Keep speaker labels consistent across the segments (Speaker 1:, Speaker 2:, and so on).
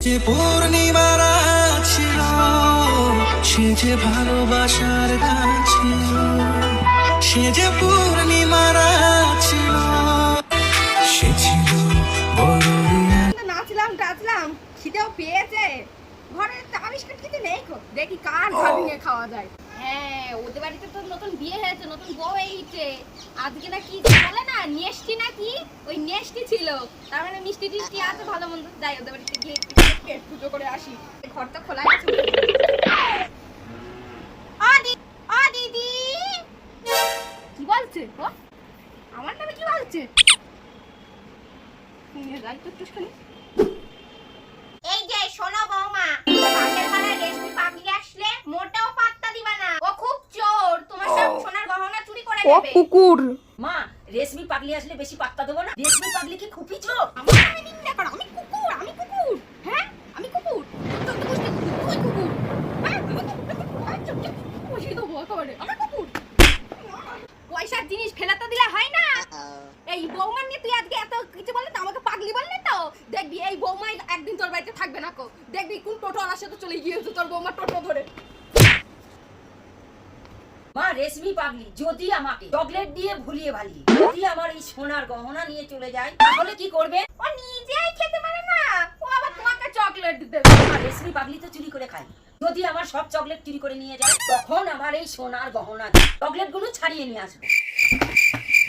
Speaker 1: যে পূর্ণিমা রাত ছিল, সে যে ভালোবাসার গান ছিল, সে যে পূর্ণিমা রাত ছিল, সে ছিল বড়ই।
Speaker 2: নাচলাম টাচলাম, খিদেও পেয়েছে। ঘরে চা বিস্কুট কিছু নেই, দেখি কার ঘর ভেঙে খাওয়া যায়। হ্যাঁ, ওদের বাড়িতে তো নতুন বিয়ে হয়েছে, নতুন বউ হয়েছে। আজকে না কি বলে না, নেষ্টি নাকি, ওই নেষ্টি ছিল। তার মানে মিষ্টি টিষ্টি আছে, ভালো মন্দ। যাই ওদের বাড়িতে গিয়ে পেট পুজো করে আসি। ঘর তো খোলা আছে। দিদি কি বলছে? ও আমার নামে কি বলছে? যাই তো একটুখানি। এই যে শোনো বৌমা, পাশের পাড়ার রেশমি পাগলি আসলে মোটেও পাত্তা দিবা না। ও খুব চোর, তোমার সব সোনার গহনা চুরি করে নেবে। ও কুকুর।
Speaker 3: মা, রেশমি পাগলি আসলে বেশি পাত্তা দেবো না। রেশমি পাগলি কি খুবই চোর?
Speaker 2: আমার নামে নিন্দা করো। আমি কুকুর, আমি কুকুর। হ্যাঁ, আমি কুকুর। তো বুঝতে তুই কুকুর। হ্যাঁ, আমি কুকুর। বুঝিয়ে দেবো একেবারে। আমি কুকুর। পয়সার জিনিস ফেলাতে দিলে হয় না। এই বৌমা নিয়ে তুই আজকে এত কিছু বললি তো, আমাকে পাগলি বললি তো। দেখবি এই বৌমা একদিন তোর বাড়িতে থাকবে না কো। দেখবি কোন টোটো আলার সাথে চলে গিয়েছে তোর বৌমা টোটো ধরে।
Speaker 3: মা, রেশমি পাগলি যদি আমাকে চকলেট দিয়ে ভুলিয়ে ভালিয়ে যদি আমার এই সোনার গহনা নিয়ে চলে যায়, তাহলে কি করবে?
Speaker 2: ও নিজেই খেতে পারে না, ও আবার তোমাকে চকলেট দেবে।
Speaker 3: মা, রেশমি পাগলি তো চুরি করে খায়। যদি আমার সব চকলেট চুরি করে নিয়ে যায়, তখন আমার এই সোনার গহনা চকলেট গুলো ছাড়িয়ে নিয়ে আসবো।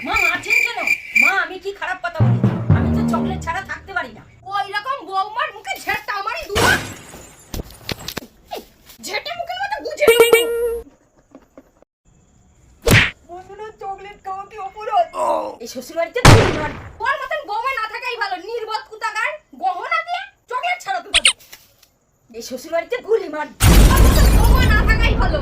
Speaker 3: মা, মারছেন কেন? মা, আমি কি খারাপ কথা বলি? আমি তো চকলেট ছাড়া থাকতে পারি না।
Speaker 2: ওই রকম বৌমার মুখে ঝেঁটা আমারই দুয়া। ঝেঁটে মুখের মতো বুঝে বন্ধুরা, চকলেট খাওয়া কি অপরাধ?
Speaker 3: এই শ্বশুর বাড়িতে
Speaker 2: তোর মতন বৌমা না থাকাই ভালো। নির্বোধ কুতাগার, গহনা দিয়ে চকলেট ছাড়াতে পারে।
Speaker 3: এই শ্বশুর বাড়িতে গুলি মার।
Speaker 2: বৌমা না থাকাই ভালো।